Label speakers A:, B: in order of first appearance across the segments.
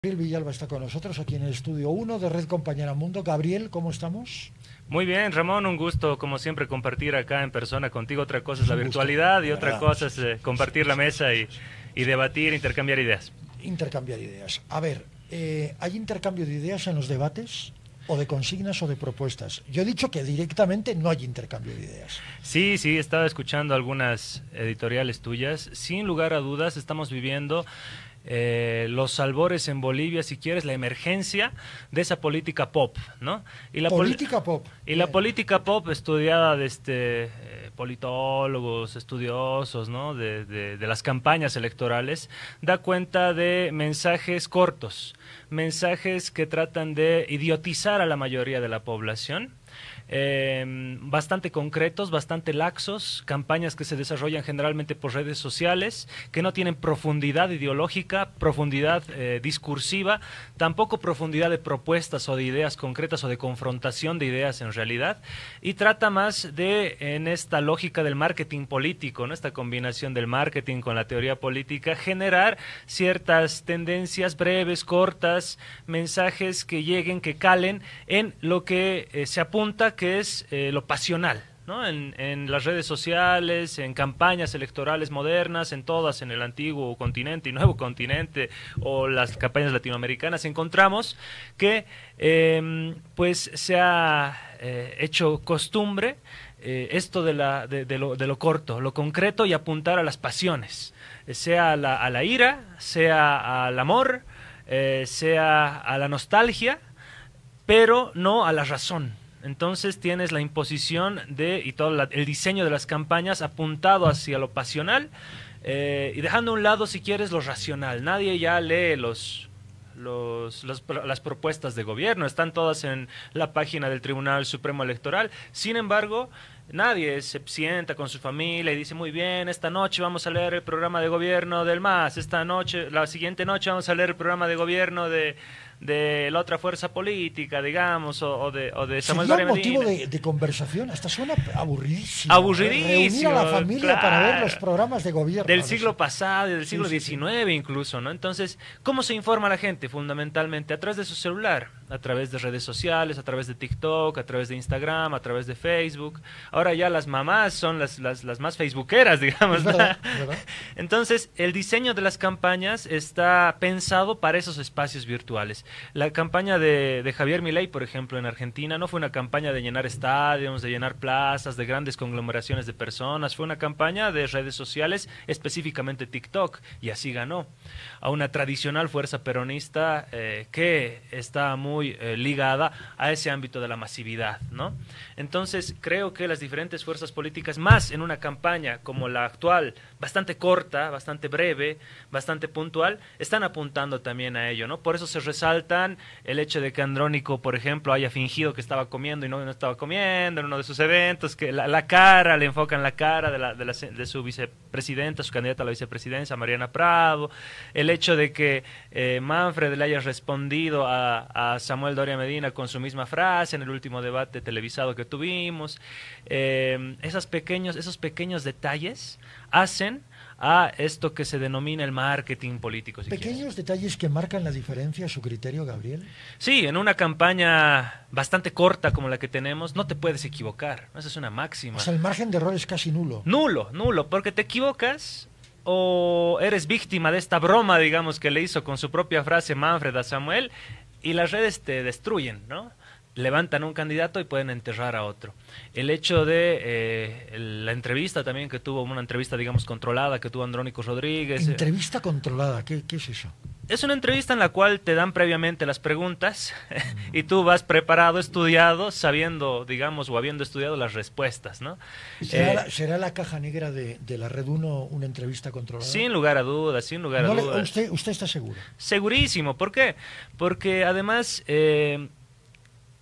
A: Gabriel Villalba está con nosotros aquí en el Estudio 1 de Red Compañera Mundo. Gabriel, ¿cómo estamos?
B: Muy bien, Ramón, un gusto como siempre compartir acá en persona contigo. Otra cosa es la
A: Un gusto,
B: virtualidad y
A: de
B: otra
A: verdad.
B: cosa es compartir la mesa y debatir, intercambiar ideas.
A: Intercambiar ideas. A ver, ¿hay intercambio de ideas en los debates? ¿O de consignas o de propuestas? Yo he dicho que directamente no hay intercambio de ideas.
B: Sí, estaba escuchando algunas editoriales tuyas. Sin lugar a dudas, estamos viviendo los albores en Bolivia, si quieres, la emergencia de esa política pop, ¿no? Y
A: Política pop.
B: Y la política pop estudiada de politólogos, estudiosos, ¿no? De las campañas electorales, da cuenta de mensajes cortos, mensajes que tratan de idiotizar a la mayoría de la población. Bastante concretos, bastante laxos, campañas que se desarrollan generalmente por redes sociales, que no tienen profundidad ideológica, profundidad discursiva, tampoco profundidad de propuestas o de ideas concretas o de confrontación de ideas en realidad, y trata más de, en esta lógica del marketing político, ¿no? Esta combinación del marketing con la teoría política, generar ciertas tendencias breves, cortas, mensajes que lleguen, que calen en lo que se apunta que es lo pasional, ¿no? En las redes sociales, en campañas electorales modernas, en todas, en el antiguo continente y nuevo continente, o las campañas latinoamericanas, encontramos que pues se ha hecho costumbre esto de lo corto, lo concreto y apuntar a las pasiones, sea a la ira, sea al amor, sea a la nostalgia, pero no a la razón. Entonces tienes la imposición y todo el diseño de las campañas apuntado hacia lo pasional y dejando a un lado, si quieres, lo racional. Nadie ya lee las propuestas de gobierno, están todas en la página del Tribunal Supremo Electoral. Sin embargo, nadie se sienta con su familia y dice, muy bien, esta noche vamos a leer el programa de gobierno del MAS, la siguiente noche vamos a leer el programa de gobierno de la otra fuerza política, digamos, o de Samuel
A: Sería
B: Doria
A: un motivo
B: Medina.
A: de conversación. Hasta suena aburridísimo.
B: Aburridísimo,
A: Reunir a la familia
B: claro,
A: para ver los programas de gobierno.
B: del siglo pasado, del siglo
A: Sí.
B: XIX incluso, ¿no? Entonces, ¿cómo se informa la gente? Fundamentalmente a través de su celular, a través de redes sociales, a través de TikTok, a través de Instagram, a través de Facebook. Ahora ya las mamás son las más facebookeras, digamos.
A: Es verdad, es verdad.
B: Entonces, el diseño de las campañas está pensado para esos espacios virtuales. La campaña de Javier Milei, por ejemplo, en Argentina, no fue una campaña de llenar estadios, de llenar plazas, de grandes conglomeraciones de personas, fue una campaña de redes sociales, específicamente TikTok, y así ganó a una tradicional fuerza peronista que está muy ligada a ese ámbito de la masividad, ¿no? Entonces, creo que las diferentes fuerzas políticas, más en una campaña como la actual, bastante corta, bastante breve, bastante puntual, están apuntando también a ello, ¿no? Por eso se resaltan el hecho de que Andrónico, por ejemplo, haya fingido que estaba comiendo y no estaba comiendo en uno de sus eventos, que la cara, le enfocan la cara de su vicepresidenta, su candidata a la vicepresidencia, Mariana Prado, el hecho de que Manfred le haya respondido a Samuel Doria Medina con su misma frase en el último debate televisado que tuvimos, esos pequeños detalles hacen a esto que se denomina el marketing político.
A: Pequeños detalles que marcan la diferencia a su criterio, Gabriel.
B: Sí, en una campaña bastante corta como la que tenemos, no te puedes equivocar. Esa es una máxima.
A: O sea, el margen de error es casi nulo.
B: Nulo, porque te equivocas o eres víctima de esta broma, digamos, que le hizo con su propia frase Manfred a Samuel, y las redes te destruyen, ¿no? Levantan un candidato y pueden enterrar a otro. El hecho de la entrevista también que tuvo, una entrevista, digamos, controlada, que tuvo Andrónico Rodríguez.
A: Entrevista controlada, ¿qué es eso?
B: Es una entrevista en la cual te dan previamente las preguntas y tú vas preparado, estudiado, sabiendo, digamos, o habiendo estudiado las respuestas, ¿no?
A: ¿Será la caja negra de la Red 1 una entrevista controlada?
B: Sin lugar a dudas, sin lugar a dudas.
A: ¿Usted está seguro?
B: Segurísimo. ¿Por qué? Porque además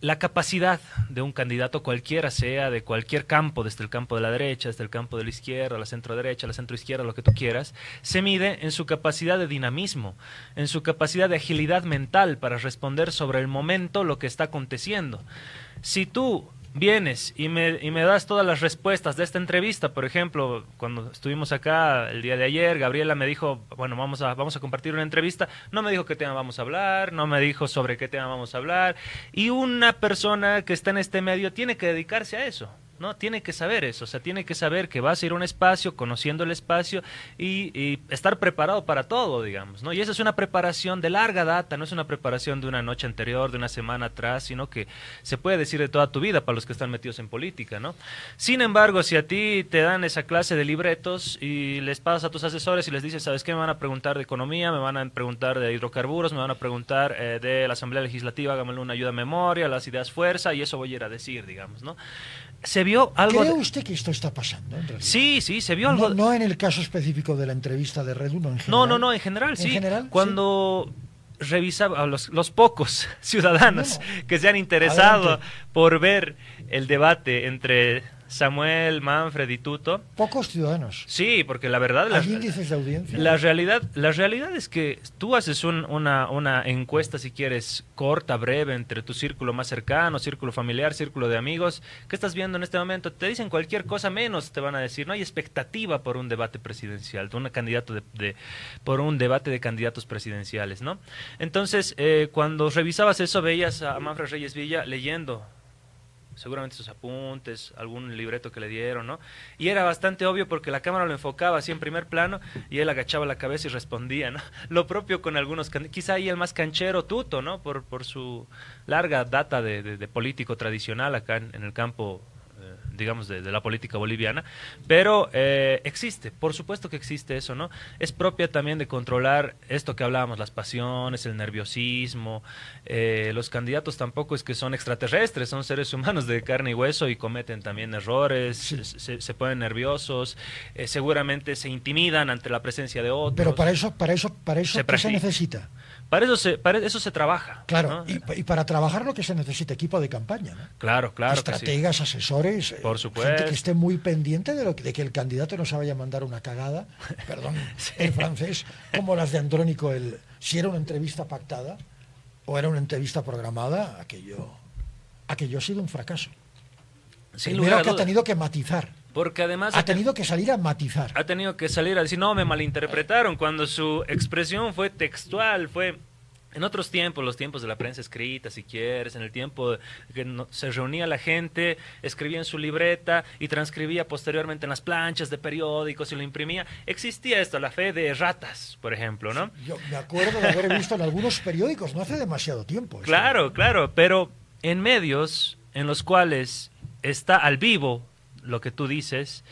B: la capacidad de un candidato, cualquiera sea, de cualquier campo, desde el campo de la derecha, desde el campo de la izquierda, la centro derecha, la centro izquierda, lo que tú quieras, se mide en su capacidad de dinamismo, en su capacidad de agilidad mental para responder sobre el momento lo que está aconteciendo. Si tú vienes y me das todas las respuestas de esta entrevista. Por ejemplo, cuando estuvimos acá el día de ayer, Gabriela me dijo, bueno, vamos a compartir una entrevista. No me dijo qué tema vamos a hablar, no me dijo sobre qué tema vamos a hablar. Y una persona que está en este medio tiene que dedicarse a eso, ¿no? Tiene que saber eso, o sea, tiene que saber que vas a ir a un espacio, conociendo el espacio y estar preparado para todo, digamos, ¿no? Y esa es una preparación de larga data, no es una preparación de una noche anterior, de una semana atrás, sino que se puede decir de toda tu vida para los que están metidos en política, ¿no? Sin embargo, si a ti te dan esa clase de libretos y les pasas a tus asesores y les dices, ¿sabes qué? Me van a preguntar de economía, me van a preguntar de hidrocarburos, me van a preguntar de la Asamblea Legislativa, hágamelo una ayuda a memoria, las ideas fuerza, y eso voy a ir a decir, digamos, ¿no? Se vio algo.
A: ¿Cree usted que esto está pasando en realidad?
B: Sí, se vio algo.
A: No en el caso específico de la entrevista de Red 1, en general.
B: No, en general, sí.
A: ¿En general?
B: Cuando revisaba a los pocos ciudadanos que se han interesado
A: Adelante.
B: por ver el debate entre Samuel, Manfred y Tuto.
A: Pocos ciudadanos.
B: Sí, porque la verdad...
A: ¿Hay índices de audiencia?
B: La realidad es que tú haces una encuesta, si quieres, corta, breve, entre tu círculo más cercano, círculo familiar, círculo de amigos. ¿Qué estás viendo en este momento? Te dicen cualquier cosa menos, te van a decir. No hay expectativa por un debate presidencial, por un debate de candidatos presidenciales, ¿no? Entonces, cuando revisabas eso, veías a Manfred Reyes Villa leyendo seguramente sus apuntes, algún libreto que le dieron, ¿no? Y era bastante obvio porque la cámara lo enfocaba así en primer plano y él agachaba la cabeza y respondía, ¿no? Lo propio con algunos, quizá ahí el más canchero, Tuto, ¿no? Por su larga data de político tradicional acá en el campo, digamos, de la política boliviana, pero existe, por supuesto que existe eso, ¿no? Es propia también de controlar esto que hablábamos, las pasiones, el nerviosismo. Los candidatos tampoco es que son extraterrestres, son seres humanos de carne y hueso y cometen también errores, sí. se ponen nerviosos, seguramente se intimidan ante la presencia de otros.
A: Pero para eso ¿qué se necesita?
B: Para eso se trabaja.
A: Claro,
B: ¿no?
A: y para trabajar lo que se necesita, equipo de campaña, ¿no?
B: Claro.
A: Estrategas,
B: sí.
A: Asesores,
B: por supuesto.
A: gente que esté muy pendiente de que el candidato no se vaya a mandar una cagada, perdón, sí. En francés, como las de Andrónico, si era una entrevista pactada o era una entrevista programada, aquello ha sido un fracaso. Primero que ha tenido que matizar.
B: Porque además
A: ha tenido que salir a matizar.
B: Ha tenido que salir a decir, no, me malinterpretaron, cuando su expresión fue textual, fue en otros tiempos, los tiempos de la prensa escrita, si quieres, en el tiempo que se reunía la gente, escribía en su libreta y transcribía posteriormente en las planchas de periódicos y lo imprimía. Existía esto, la fe de ratas, por ejemplo, ¿no?
A: Yo me acuerdo de haber visto en algunos periódicos, no hace demasiado tiempo.
B: Claro, pero en medios en los cuales está al vivo lo que tú dices,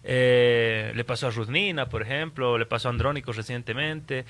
B: le pasó a Rudnina, por ejemplo, le pasó a Andrónico recientemente.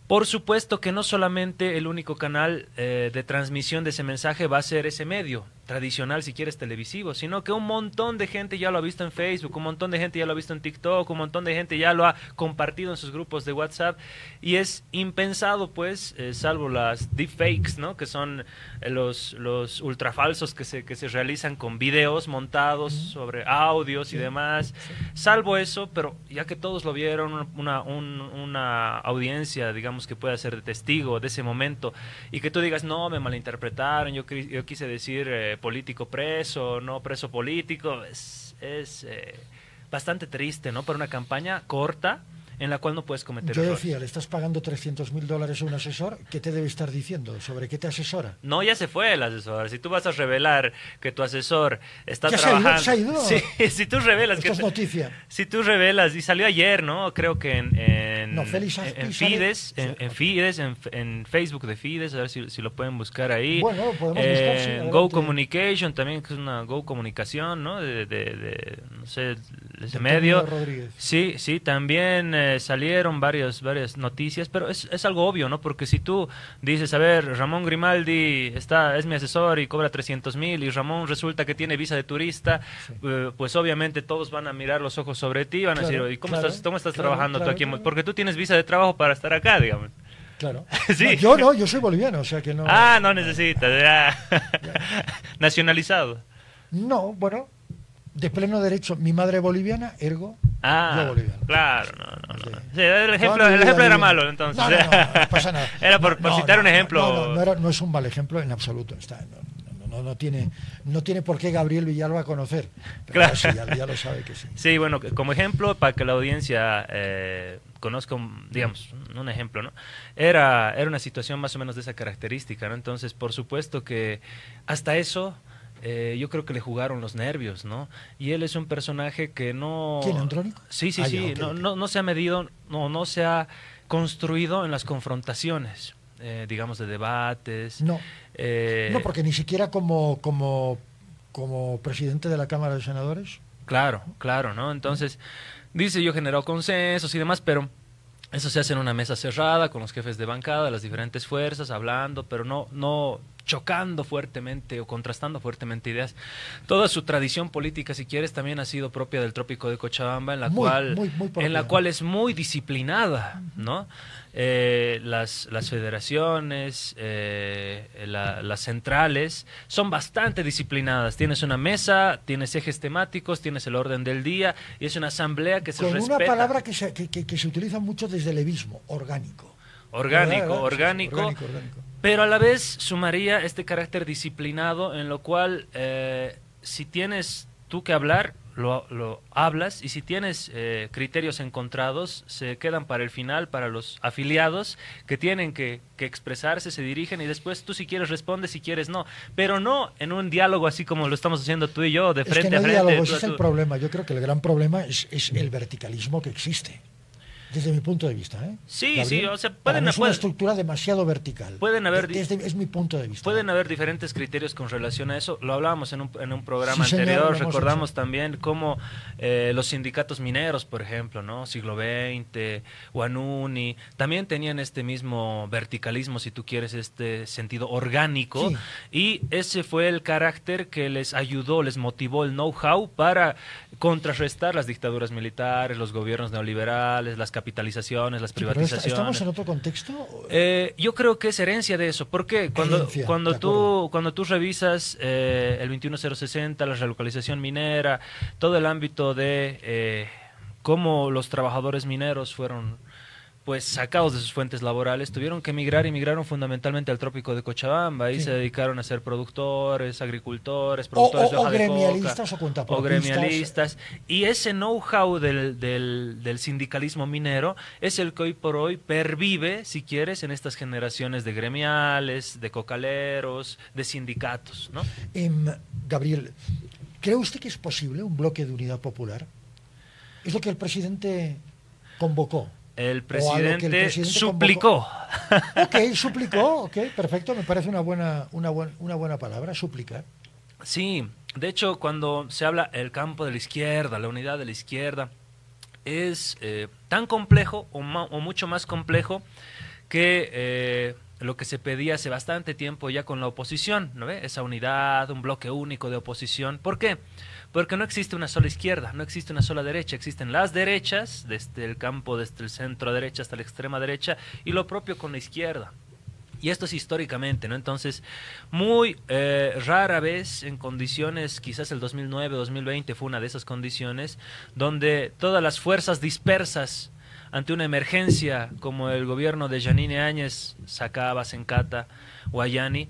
B: Por supuesto que no solamente el único canal de transmisión de ese mensaje va a ser ese medio tradicional, si quieres televisivo, sino que un montón de gente ya lo ha visto en Facebook, un montón de gente ya lo ha visto en TikTok, un montón de gente ya lo ha compartido en sus grupos de WhatsApp, y es impensado, pues, salvo las deepfakes, ¿no? Que son los ultrafalsos que se realizan con videos montados sobre audios y demás, salvo eso, pero ya que todos lo vieron, una audiencia, digamos, que pueda ser de testigo de ese momento, y que tú digas, no, me malinterpretaron, yo quise decir político preso, no preso político, es bastante triste, ¿no? Para una campaña corta en la cual no puedes cometer errores.
A: Yo decía, le estás pagando $300,000 a un asesor, ¿qué te debe estar diciendo? ¿Sobre qué te asesora?
B: No, ya se fue el asesor. Si tú vas a revelar que tu asesor está
A: ya
B: trabajando...
A: Se ha ido.
B: Sí, si tú revelas
A: Esto
B: que...
A: es noticia.
B: Si tú revelas, y salió ayer, ¿no? Creo que en Fides, en Facebook de Fides, a ver si lo pueden buscar ahí.
A: Bueno, podemos buscar, sí,
B: Go Communication, también, que es una Go Comunicación, ¿no? No sé, de ese medio. Sí, también salieron varias noticias, pero es algo obvio, ¿no? Porque si tú dices, a ver, Ramón Grimaldi es mi asesor y cobra 300,000, y Ramón resulta que tiene visa de turista, pues obviamente todos van a mirar los ojos sobre ti y van a decir, ¿y cómo estás trabajando tú aquí? Porque tú tienes visa de trabajo para estar acá, digamos.
A: Claro.
B: Sí.
A: No, yo soy boliviano, o sea que no...
B: no necesitas, ya. Nacionalizado.
A: No, bueno, de pleno derecho, mi madre boliviana, ergo, yo boliviano.
B: Claro, no. Sí, el ejemplo era malo, entonces.
A: No pasa nada.
B: Era por citar un ejemplo.
A: No es un mal ejemplo en absoluto. no tiene por qué Gabriel Villalba conocer. Pero
B: Claro.
A: sí, ya lo sabe que sí.
B: Sí, bueno, como ejemplo, para que la audiencia conozca, digamos, un ejemplo, ¿no? Era una situación más o menos de esa característica, ¿no? Entonces, por supuesto que hasta eso yo creo que le jugaron los nervios, ¿no? Y él es un personaje que no...
A: ¿Quién, Andrónico?
B: Sí, sí,
A: Ah,
B: sí,
A: ya, ok,
B: no,
A: ok.
B: no se ha medido, no se ha construido en las confrontaciones, digamos, de debates.
A: No,
B: eh,
A: no, porque ni siquiera como presidente de la Cámara de Senadores.
B: Claro, claro, ¿no? Entonces, dice, yo genero consensos y demás, pero eso se hace en una mesa cerrada con los jefes de bancada de las diferentes fuerzas, hablando, pero no chocando fuertemente o contrastando fuertemente ideas. Toda su tradición política, si quieres, también ha sido propia del Trópico de Cochabamba, en la
A: Muy
B: cual
A: propia.
B: es muy disciplinada, ¿no? Las federaciones, las centrales son bastante disciplinadas. Tienes una mesa, tienes ejes temáticos, tienes el orden del día y es una asamblea que se
A: Con
B: respeta.
A: una palabra que se utiliza mucho desde el levismo, orgánico.
B: Orgánico,
A: ¿Verdad?
B: orgánico,
A: Sí, orgánico.
B: pero a la vez sumaría este carácter disciplinado en lo cual si tienes tú que hablar, lo hablas, y si tienes criterios encontrados, se quedan para el final, para los afiliados que tienen que expresarse, se dirigen y después tú si quieres respondes, si quieres no, pero no en un diálogo así como lo estamos haciendo tú y yo, de frente
A: Es que no
B: a
A: hay
B: frente.
A: diálogo,
B: tú
A: ese
B: a
A: es el
B: tú.
A: problema. Yo creo que el gran problema es el verticalismo que existe. Desde mi punto de vista, ¿eh?
B: Sí,
A: Gabriel,
B: sí, o sea,
A: para mí es una
B: pueden-
A: estructura demasiado vertical.
B: pueden haber
A: Es mi punto de vista.
B: Pueden haber diferentes criterios con relación a eso. Lo hablábamos en un programa
A: Sí, señor,
B: anterior.
A: lo hemos
B: Recordamos
A: hecho.
B: también cómo los sindicatos mineros, por ejemplo, ¿no? Siglo XX, Wanuni, también tenían este mismo verticalismo, si tú quieres, este sentido orgánico.
A: Sí.
B: Y ese fue el carácter que les ayudó, les motivó el know-how para contrarrestar las dictaduras militares, los gobiernos neoliberales, las capitalizaciones, las
A: Sí, pero
B: privatizaciones.
A: ¿estamos en otro contexto?
B: Yo creo que es herencia de eso. ¿Por qué?
A: Herencia, de acuerdo.
B: Cuando tú revisas el 21060, la relocalización minera, todo el ámbito de cómo los trabajadores mineros fueron pues sacados de sus fuentes laborales, tuvieron que emigrar y migraron fundamentalmente al Trópico de Cochabamba. Ahí
A: Sí.
B: se dedicaron a ser productores, agricultores, productores de
A: O
B: hoja de
A: gremialistas
B: coca,
A: o cuentapropistas.
B: gremialistas. Y ese know-how del sindicalismo minero es el que hoy por hoy pervive, si quieres, en estas generaciones de gremiales, de cocaleros, de sindicatos, ¿no?
A: Gabriel, ¿cree usted que es posible un bloque de unidad popular? Es lo que el presidente convocó.
B: El
A: O a lo que el
B: presidente
A: presidente
B: suplicó.
A: Ok, suplicó, ok, perfecto, me parece una buena palabra, suplicar.
B: Sí, de hecho, cuando se habla el campo de la izquierda, la unidad de la izquierda, es tan complejo o mucho más complejo que lo que se pedía hace bastante tiempo ya con la oposición, ¿no ve? Esa unidad, un bloque único de oposición. ¿Por qué? Porque no existe una sola izquierda, no existe una sola derecha, existen las derechas, desde el campo, desde el centro derecha hasta la extrema derecha, y lo propio con la izquierda. Y esto es históricamente, ¿no? Entonces, muy rara vez en condiciones, quizás el 2009, 2020 fue una de esas condiciones, donde todas las fuerzas dispersas ante una emergencia como el gobierno de Yanine Áñez, Sacaba, Sencata, Guayani,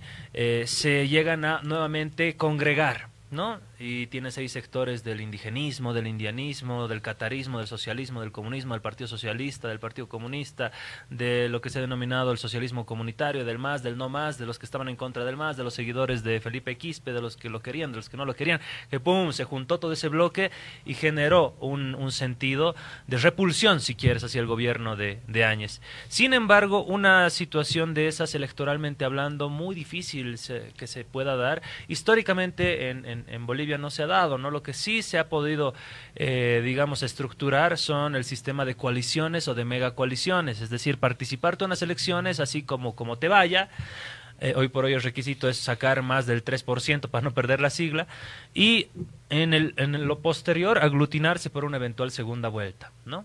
B: se llegan a nuevamente congregar, ¿no? Y tiene 6 sectores del indigenismo, del indianismo, del catarismo, del socialismo, del comunismo, del Partido Socialista, del Partido Comunista, de lo que se ha denominado el socialismo comunitario, del más, del no más, de los que estaban en contra del más, de los seguidores de Felipe Quispe, de los que lo querían, de los que no lo querían, que pum, se juntó todo ese bloque y generó un sentido de repulsión, si quieres, hacia el gobierno de Áñez. Sin embargo, una situación de esas, electoralmente hablando, muy difícil que se pueda dar. Históricamente en Bolivia no se ha dado, ¿no? Lo que sí se ha podido, digamos, estructurar son el sistema de coaliciones o de megacoaliciones, es decir, participar tú en las elecciones así como te vaya. Hoy por hoy el requisito es sacar más del 3% para no perder la sigla y en lo posterior aglutinarse por una eventual segunda vuelta, ¿no?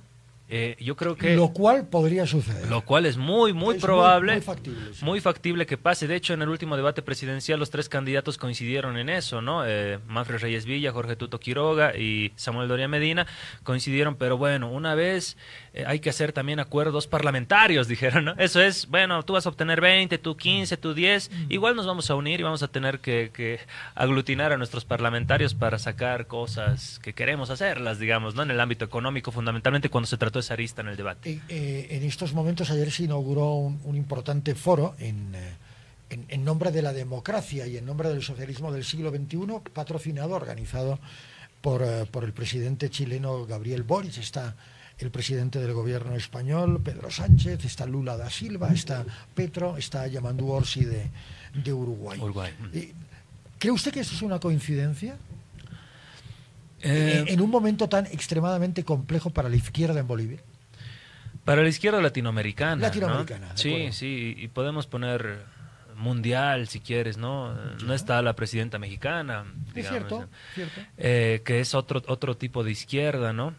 B: Yo creo que
A: Lo cual podría suceder.
B: lo cual es muy
A: Es
B: probable,
A: muy factible, sí.
B: muy factible que pase. De hecho, en el último debate presidencial los 3 candidatos coincidieron en eso, ¿no? Manfred Reyes Villa, Jorge Tuto Quiroga y Samuel Doria Medina coincidieron, pero bueno, una vez hay que hacer también acuerdos parlamentarios, dijeron, ¿no? Eso es, bueno, tú vas a obtener 20, tú 15, tú 10, igual nos vamos a unir y vamos a tener que aglutinar a nuestros parlamentarios para sacar cosas que queremos hacerlas, digamos, ¿no? En el ámbito económico, fundamentalmente cuando se trató esa arista en el debate.
A: En estos momentos, ayer se inauguró un importante foro en nombre de la democracia y en nombre del socialismo del siglo XXI, patrocinado, organizado por el presidente chileno Gabriel Boric. Está el presidente del gobierno español, Pedro Sánchez, está Lula da Silva, está Petro, está Yamandu Orsi de Uruguay. ¿Cree usted que esto es una coincidencia? En un momento tan extremadamente complejo para la izquierda en Bolivia.
B: Para la izquierda latinoamericana.
A: Latinoamericana,
B: ¿no? Sí, sí, y podemos poner mundial si quieres, ¿no? No está la presidenta mexicana, digamos,
A: cierto.
B: Que es otro tipo de izquierda, ¿no?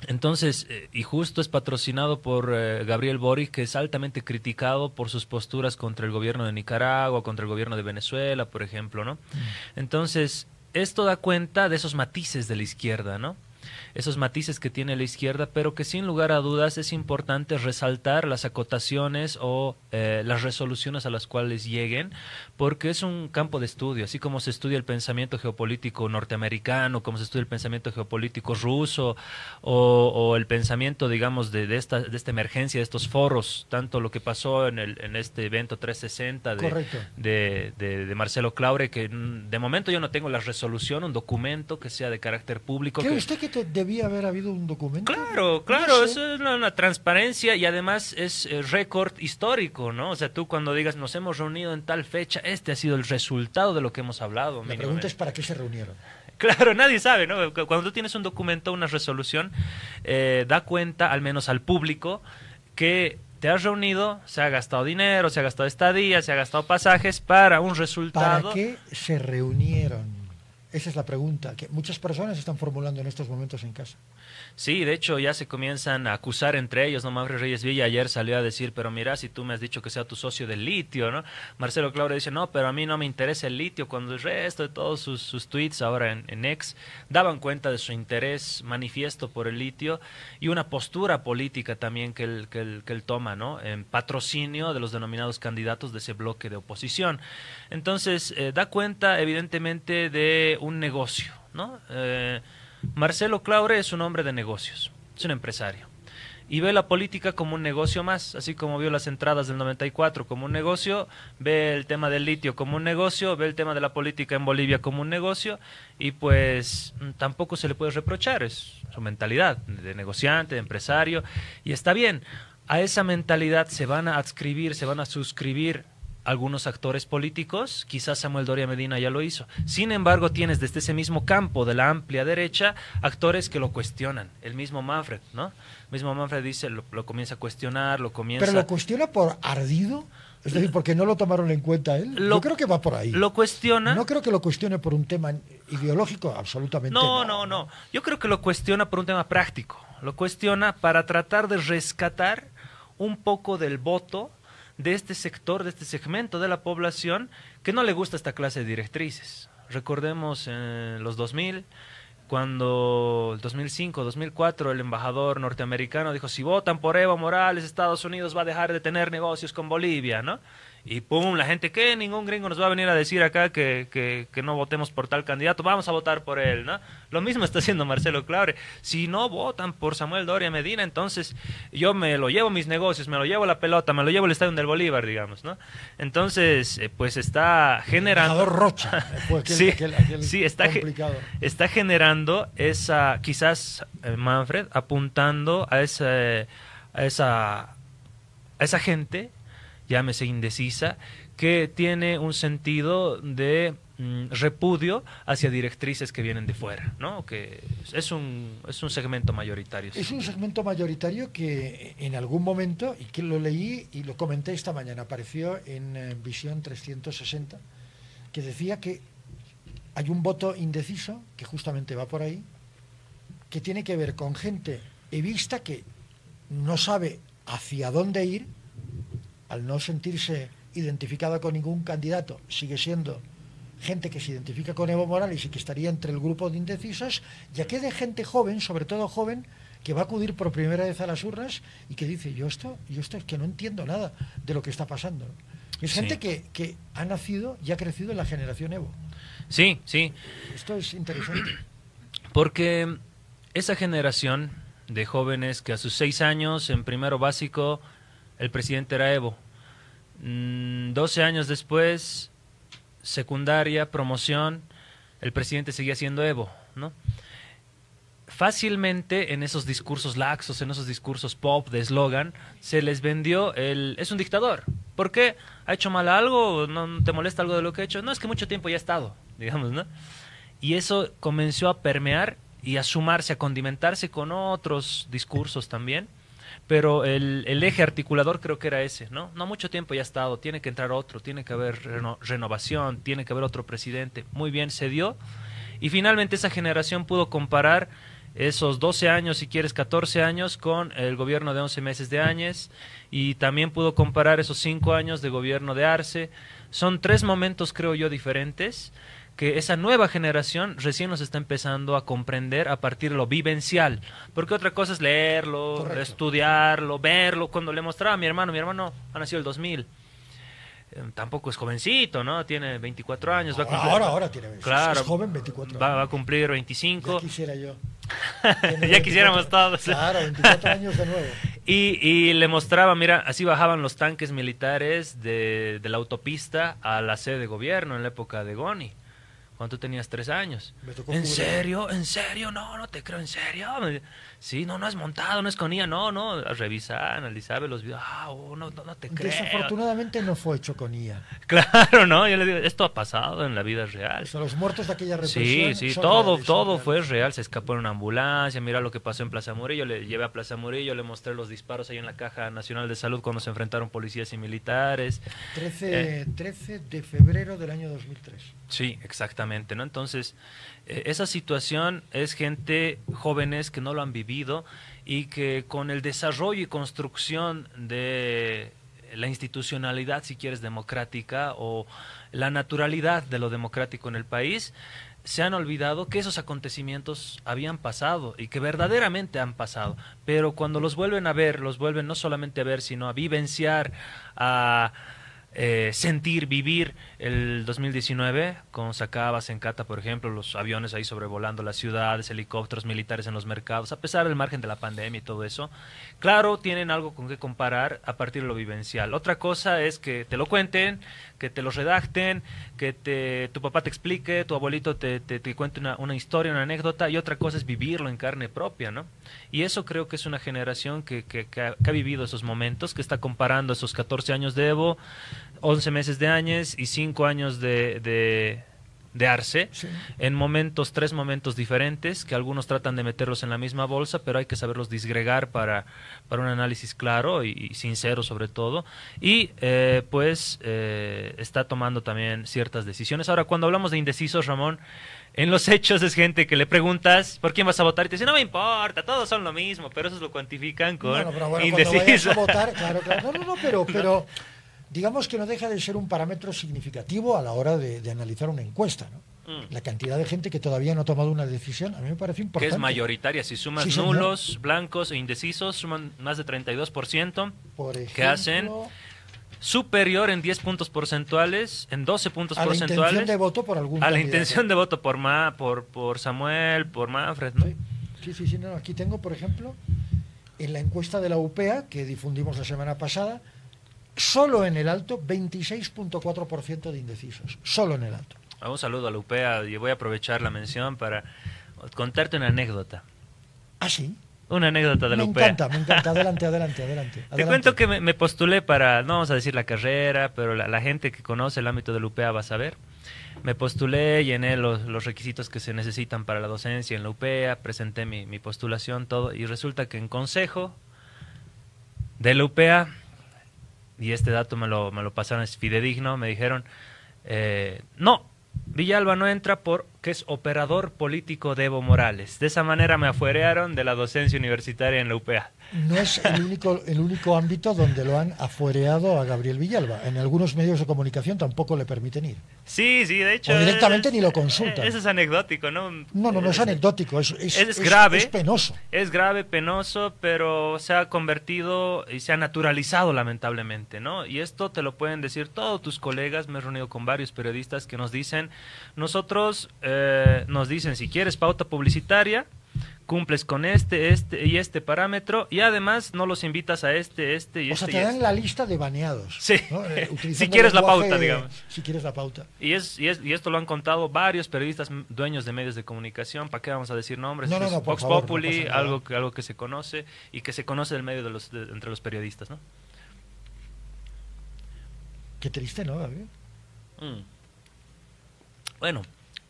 B: Entonces, y justo es patrocinado por Gabriel Boric, que es altamente criticado por sus posturas contra el gobierno de Nicaragua, contra el gobierno de Venezuela, por ejemplo, ¿no? Entonces, esto da cuenta de esos matices de la izquierda, ¿no? Esos matices que tiene la izquierda, pero que sin lugar a dudas es importante resaltar las acotaciones o las resoluciones a las cuales lleguen, porque es un campo de estudio, así como se estudia el pensamiento geopolítico norteamericano, como se estudia el pensamiento geopolítico ruso, o el pensamiento, digamos, de esta emergencia, de estos foros, tanto lo que pasó en este evento 360 de Marcelo Claure, que de momento yo no tengo la resolución, un documento que sea de carácter público.
A: ¿Cree usted que debía haber habido un documento?
B: Claro,
A: No sé.
B: eso es una transparencia y además es récord histórico, ¿no? O sea, tú cuando digas nos hemos reunido en tal fecha, este ha sido el resultado de lo que hemos hablado.
A: La pregunta es ¿para qué se reunieron?
B: Claro, nadie sabe, ¿no? Cuando tú tienes un documento, una resolución, da cuenta, al menos al público, que te has reunido, se ha gastado dinero, se ha gastado estadía, se ha gastado pasajes para un resultado.
A: ¿Para qué se reunieron? Esa es la pregunta que muchas personas están formulando en estos momentos en casa.
B: Sí, de hecho ya se comienzan a acusar entre ellos, ¿no? Manfred Reyes Villa ayer salió a decir, pero mira, si tú me has dicho que sea tu socio del litio, ¿no? Marcelo Claure dice, no, pero a mí no me interesa el litio, cuando el resto de todos sus tweets ahora en X daban cuenta de su interés manifiesto por el litio y una postura política también que él toma, ¿no? En patrocinio de los denominados candidatos de ese bloque de oposición. Entonces, da cuenta evidentemente de un negocio, ¿no? Marcelo Claure es un hombre de negocios, es un empresario y ve la política como un negocio más, así como vio las entradas del 94 como un negocio, ve el tema del litio como un negocio, ve el tema de la política en Bolivia como un negocio y pues tampoco se le puede reprochar, es su mentalidad de negociante, de empresario y está bien, a esa mentalidad se van a adscribir, se van a suscribir algunos actores políticos, quizás Samuel Doria Medina ya lo hizo. Sin embargo, tienes desde ese mismo campo de la amplia derecha actores que lo cuestionan. El mismo Manfred, ¿no? El mismo Manfred dice, lo comienza a cuestionar, lo comienza...
A: ¿Pero lo cuestiona por ardido? Es decir, porque no lo tomaron en cuenta él. Yo creo que va por ahí.
B: Lo cuestiona...
A: No creo que lo cuestione por un tema ideológico, absolutamente
B: no. Yo creo que lo cuestiona por un tema práctico. Lo cuestiona para tratar de rescatar un poco del voto de este sector, de este segmento de la población que no le gusta esta clase de directrices. Recordemos en los 2000, cuando el 2005, 2004, el embajador norteamericano dijo, si votan por Evo Morales, Estados Unidos va a dejar de tener negocios con Bolivia, ¿no? Y pum, la gente, ¿qué? Ningún gringo nos va a venir a decir acá que no votemos por tal candidato, vamos a votar por él, ¿no? Lo mismo está haciendo Marcelo Claure. Si no votan por Samuel Doria Medina, entonces yo me lo llevo mis negocios, me lo llevo la pelota, me lo llevo el Estadio del Bolívar, digamos, ¿no? Entonces, pues está generando...
A: Rocha,
B: sí, está generando esa, quizás Manfred, apuntando a esa gente, llámese indecisa, que tiene un sentido de repudio hacia directrices que vienen de fuera, ¿no? Que es un segmento mayoritario.
A: Es un segmento mayoritario que en algún momento, y que lo leí y lo comenté esta mañana, apareció en Visión 360, que decía que hay un voto indeciso, que justamente va por ahí, que tiene que ver con gente evista que no sabe hacia dónde ir, al no sentirse identificada con ningún candidato, sigue siendo gente que se identifica con Evo Morales y que estaría entre el grupo de indecisos, ya que de gente joven, sobre todo joven, que va a acudir por primera vez a las urnas y que dice, yo esto es que no entiendo nada de lo que está pasando, ¿no? Es gente que ha nacido y ha crecido en la generación Evo.
B: Sí, sí.
A: Esto es interesante.
B: Porque esa generación de jóvenes que a sus 6 años, en primero básico, el presidente era Evo. 12 años después, secundaria, promoción, el presidente seguía siendo Evo, ¿no? Fácilmente en esos discursos laxos, en esos discursos pop de eslogan, se les vendió es un dictador. ¿Por qué? ¿Ha hecho mal algo? ¿No te molesta algo de lo que ha hecho? No, es que mucho tiempo ya ha estado, digamos, ¿no? Y eso comenzó a permear y a sumarse, a condimentarse con otros discursos también. Pero el eje articulador creo que era ese, ¿no? No, mucho tiempo ya ha estado, tiene que entrar otro, tiene que haber renovación, tiene que haber otro presidente. Muy bien, se dio. Y finalmente esa generación pudo comparar esos 12 años, si quieres 14 años, con el gobierno de 11 meses de Áñez, y también pudo comparar esos 5 años de gobierno de Arce. Son 3 momentos, creo yo, diferentes, que esa nueva generación recién nos está empezando a comprender a partir de lo vivencial, porque otra cosa es leerlo,
A: Correcto,
B: estudiarlo, verlo. Cuando le mostraba a mi hermano ha nacido el 2000. Tampoco es jovencito, ¿no? Tiene 24 años. Va a cumplir,
A: ahora tiene 25.
B: claro,
A: Es joven, 24
B: va a
A: años.
B: cumplir 25.
A: Ya quisiera yo.
B: Ya quisiéramos todos.
A: Claro, 24 años de nuevo.
B: Y le mostraba, mira, así bajaban los tanques militares de la autopista a la sede de gobierno en la época de Goni, cuando tú tenías 3 años. ¿En serio? ¿En serio? No, no te creo, ¿en serio? Sí, no es montado, no es con IA, no, revisa, analiza, ve los videos, no te creo.
A: Desafortunadamente no fue hecho con IA.
B: Claro, ¿no? Yo le digo, esto ha pasado en la vida real.
A: O sea, los muertos de aquella represión.
B: Sí,
A: son
B: todo
A: reales.
B: fue real. Se escapó en una ambulancia, mira lo que pasó en Plaza Murillo, le llevé a Plaza Murillo, le mostré los disparos ahí en la Caja Nacional de Salud cuando se enfrentaron policías y militares.
A: 13 de febrero del año 2003.
B: Sí, exactamente, ¿no? Entonces, esa situación es gente, jóvenes que no lo han vivido y que con el desarrollo y construcción de la institucionalidad, si quieres, democrática, o la naturalidad de lo democrático en el país, se han olvidado que esos acontecimientos habían pasado y que verdaderamente han pasado. Pero cuando los vuelven a ver, los vuelven no solamente a ver, sino a vivenciar, a sentir, vivir el 2019 con Sacabas en Cata, por ejemplo, los aviones ahí sobrevolando las ciudades, helicópteros militares en los mercados, a pesar del margen de la pandemia y todo eso. Claro, tienen algo con que comparar a partir de lo vivencial. Otra cosa es que te lo cuenten, que te lo redacten, que tu papá te explique, tu abuelito te cuente una historia, una anécdota, y otra cosa es vivirlo en carne propia, ¿no? Y eso creo que es una generación que ha vivido esos momentos, que está comparando esos 14 años de Evo, 11 meses de Áñez y 5 años de Arce,
A: Sí.
B: en 3 momentos diferentes, que algunos tratan de meterlos en la misma bolsa, pero hay que saberlos disgregar para un análisis claro y sincero sobre todo, y está tomando también ciertas decisiones. Ahora, cuando hablamos de indecisos, Ramón, en los hechos es gente que le preguntas ¿por quién vas a votar? Y te dice, no me importa, todos son lo mismo, pero esos lo cuantifican con
A: Pero bueno,
B: indeciso.
A: cuando vayas a votar, claro. No, pero digamos que no deja de ser un parámetro significativo a la hora de analizar una encuesta, ¿no? La cantidad de gente que todavía no ha tomado una decisión, a mí me parece importante.
B: Que es mayoritaria, si sumas
A: Sí,
B: nulos, blancos e indecisos, suman más de 32%,
A: Por ejemplo,
B: que hacen superior en 10 puntos porcentuales, en 12 puntos
A: a la
B: porcentuales.
A: intención de voto por algún
B: a la
A: candidato.
B: intención de voto por Samuel, por Manfred, ¿no?
A: Sí, no, aquí tengo, por ejemplo, en la encuesta de la UPEA, que difundimos la semana pasada, solo en el Alto, 26.4% de indecisos. Solo en el Alto.
B: Un saludo a la UPEA, y voy a aprovechar la mención para contarte una anécdota.
A: ¿Ah, sí?
B: Una anécdota de la UPEA.
A: Me encanta. Adelante.
B: Te cuento que me postulé para, no vamos a decir la carrera, pero la gente que conoce el ámbito de la UPEA va a saber. Me postulé, llené los requisitos que se necesitan para la docencia en la UPEA, presenté mi postulación, todo, y resulta que en consejo de la UPEA, y este dato me lo pasaron, es fidedigno, me dijeron, no, Villalba no entra por que es operador político de Evo Morales. De esa manera me afuerearon de la docencia universitaria en la UPA.
A: No es el único ámbito donde lo han afuereado a Gabriel Villalba. En algunos medios de comunicación tampoco le permiten ir.
B: Sí, de hecho...
A: O directamente ni lo consultan.
B: Eso es anecdótico, ¿no?
A: No es anecdótico,
B: es grave.
A: Es penoso.
B: Es grave, penoso, pero se ha convertido y se ha naturalizado lamentablemente, ¿no? Y esto te lo pueden decir todos tus colegas. Me he reunido con varios periodistas que nos dicen, nosotros nos dicen, si quieres pauta publicitaria, cumples con este parámetro y además no los invitas a este y
A: o sea, te dan la lista de baneados.
B: Sí,
A: ¿no?
B: si quieres la pauta, digamos.
A: Si quieres la pauta.
B: Y esto lo han contado varios periodistas dueños de medios de comunicación. ¿Para qué vamos a decir nombres?
A: No,
B: Vox
A: favor,
B: Populi,
A: no
B: algo que se conoce y que se conoce del medio entre los periodistas, ¿no?
A: Qué triste, ¿no, Gabriel?
B: Bueno,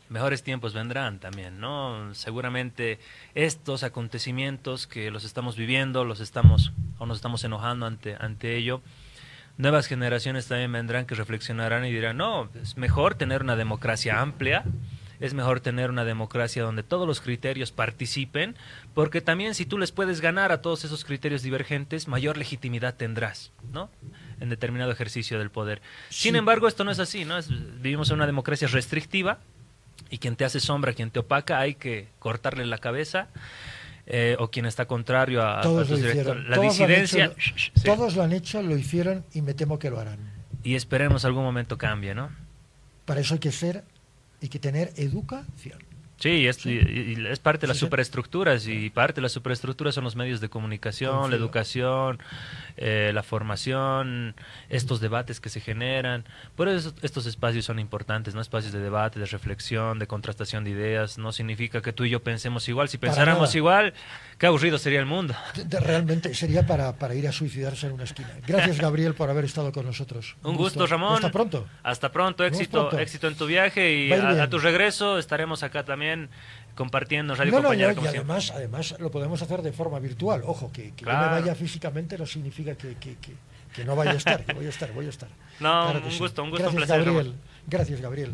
B: mejores tiempos vendrán también, ¿no? Seguramente estos acontecimientos que los estamos viviendo, nos estamos enojando ante ello, nuevas generaciones también vendrán que reflexionarán y dirán, no, es mejor tener una democracia amplia, es mejor tener una democracia donde todos los criterios participen, porque también si tú les puedes ganar a todos esos criterios divergentes, mayor legitimidad tendrás, ¿no? En determinado ejercicio del poder. Sí. Sin embargo, esto no es así, ¿no? Vivimos en una democracia restrictiva, y quien te hace sombra, quien te opaca, hay que cortarle la cabeza, o quien está contrario a tus directores. La disidencia...
A: Todos lo han hecho, lo hicieron y me temo que lo harán.
B: Y esperemos algún momento cambie, ¿no?
A: Para eso hay que tener educación.
B: Sí, es parte de las superestructuras, y parte de las superestructuras son los medios de comunicación, la educación, la formación, estos debates que se generan. Por eso estos espacios son importantes, ¿no? Espacios de debate, de reflexión, de contrastación de ideas. No significa que tú y yo pensemos igual. Si pensáramos igual, qué aburrido sería el mundo.
A: Realmente sería para ir a suicidarse en una esquina. Gracias, Gabriel, por haber estado con nosotros.
B: Un gusto, Ramón.
A: Hasta pronto.
B: Hasta pronto, éxito en tu viaje, y a tu regreso estaremos acá también compartiendo Radio Compañera.
A: Y además lo podemos hacer de forma virtual. Ojo, que claro, yo me vaya físicamente no significa que no vaya a estar, que voy a estar.
B: No, claro, un gusto,
A: Gracias,
B: un placer.
A: Gabriel. Gracias, Gabriel.